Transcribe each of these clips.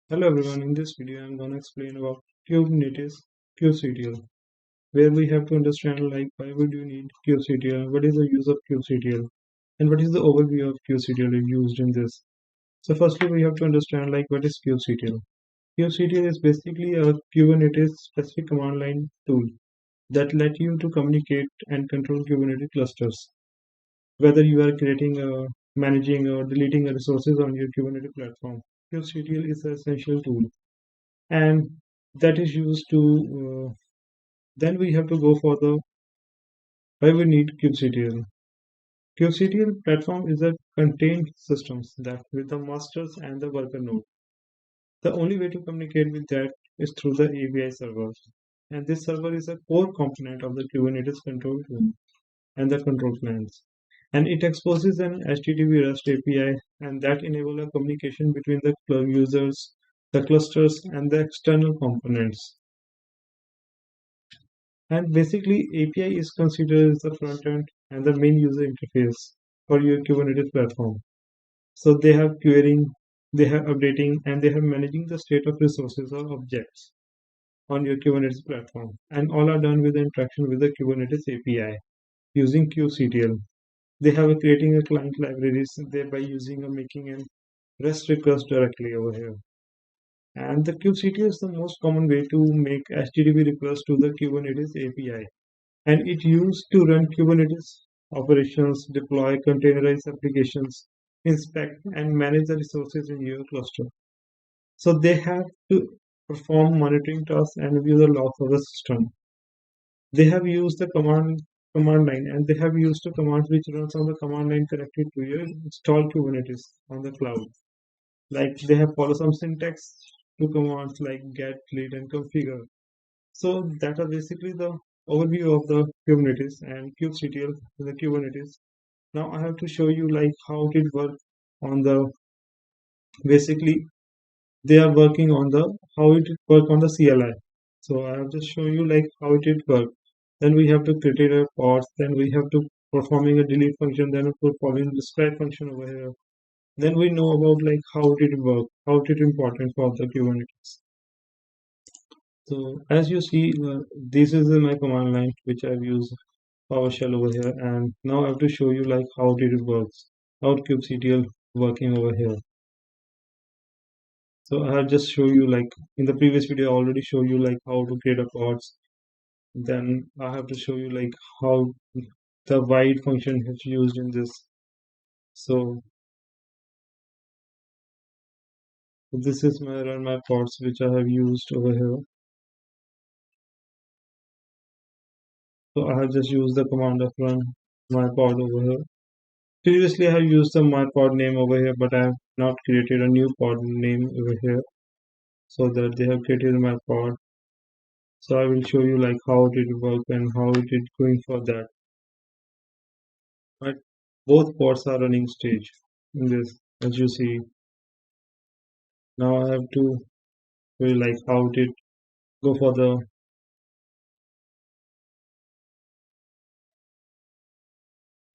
Hello everyone, in this video I'm going to explain about Kubernetes kubectl, where we have to understand like why would you need kubectl, what is the use of kubectl, and what is the overview of kubectl used in this. So firstly we have to understand like what is kubectl. Kubectl is basically a Kubernetes specific command line tool that let you to communicate and control Kubernetes clusters, whether you are creating, managing or deleting resources on your Kubernetes platform. kubectl is an essential tool and that is used to then we have to go for the why we need kubectl. Kubectl platform is a contained systems that with the masters and the worker node. The only way to communicate with that is through the API server, and this server is a core component of the Kubernetes control tool and the control plans, and it exposes an HTTP REST API and that enable a communication between the users, the clusters and the external components. And basically, API is considered as the front end and the main user interface for your Kubernetes platform. So they have querying, they have updating, and they have managing the state of resources or objects on your Kubernetes platform. And all are done with the interaction with the Kubernetes API using kubectl. They have a creating a client libraries thereby using a making a REST request directly over here. And the kubectl is the most common way to make HTTP requests to the Kubernetes API. And it used to run Kubernetes operations, deploy containerized applications, inspect and manage the resources in your cluster. So they have to perform monitoring tasks and view the logs of the system. They have used the command line and they have used the commands which runs on the command line connected to your installed Kubernetes on the cloud. Like they have followed some syntax to commands like get, delete, and configure. So that are basically the overview of the Kubernetes and kubectl in the Kubernetes. Now I have to show you like how it work on the basically they are working on the how it work on the CLI. So I have just show you like how it work. Then we have to create a pods. Then we have to performing a delete function. Then performing describe function over here. Then we know about like how it work, how it important for the Kubernetes. So as you see, this is my command line which I've used PowerShell over here, and now I have to show you like how it works, how kubectl working over here. So I have just show you like in the previous video I already show you like how to create a pods. Then I have to show you like how the void function is used in this. So this is my run my pods which I have used over here. So I have just used the command of run my pod over here. Previously I have used the my pod name over here, but I have not created a new pod name over here. So that they have created my pod. So I will show you like how it work and how it is going for that. But both pods are running stage in this, as you see. Now I have to show you like how it go for the.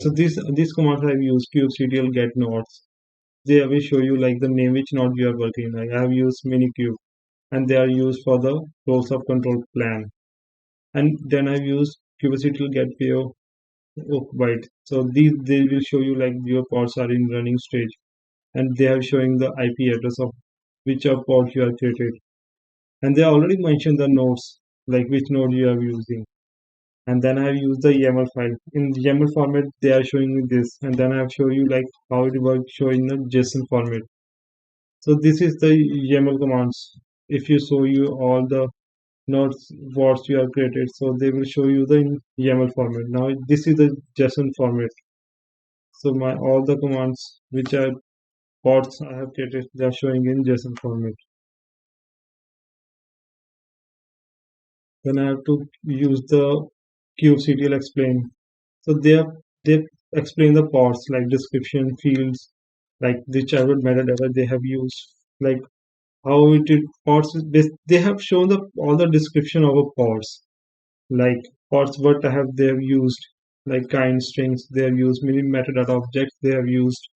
So these commands I have used kubectl get nodes. They will show you like the name which node you are working. Like I have used minikube, and they are used for the roles of control plan. And then I've used kubectl get PO byte. So these they will show you like your pods are in running stage, and they are showing the IP address of which of pod you are created. And they already mentioned the nodes, like which node you are using. And then I have used the YAML file. In the YAML format, they are showing me this. And then I have shown you like how it works showing the JSON format. So this is the YAML commands. If you show you all the nodes what you have created, so they will show you the in YAML format. Now this is the JSON format. So my all the commands which are pods I have created, they are showing in JSON format. Then I have to use the Kubectl Explain. So they explain the pods like description fields, like whichever metadata they have used, like how it is pods. They have shown the all the description of a pods, like pods what have they have used, like kind strings they have used, many metadata objects they have used.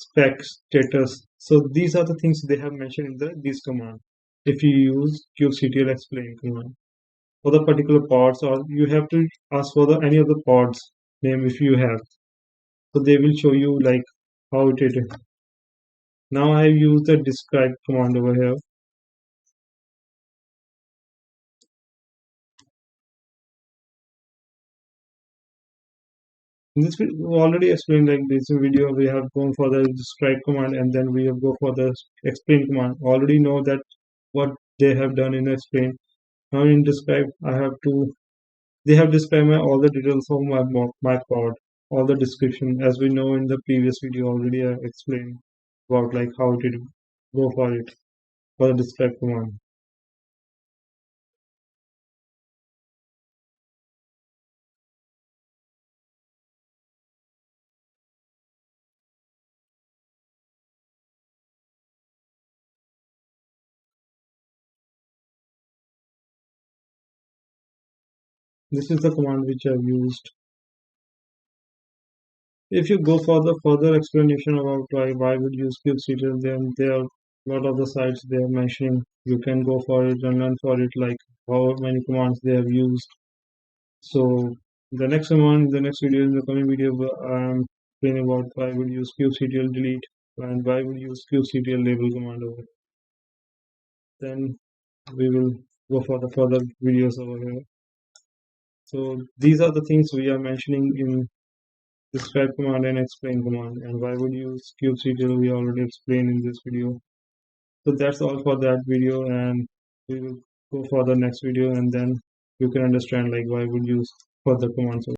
spec status. So these are the things they have mentioned in the this command. If you use kubectl explain command for the particular pods, or you have to ask for the any of the pods name if you have. So they will show you like how it is. Now I use the describe command over here. In this we already explained like this video. We have gone for the describe command and then we have go for the explain command. Already know that what they have done in explain. Now in describe, I have to. They have described all the details of my pod, all the description. As we know in the previous video already, I explained about like how to go for it for the describe command. This is the command which I've used. If you go for the further explanation about why would use kubectl, then there are a lot of the sites they are mentioning. You can go for it and learn for it, like how many commands they have used. So the next command, the next video, in the coming video, I'm explaining about why would use kubectl delete and why would use kubectl label command over. Then we will go for the further videos over here. So these are the things we are mentioning in describe command and explain command, and why would use kubectl we already explained in this video. So that's all for that video, and we will go for the next video, and then you can understand like why would use further commands.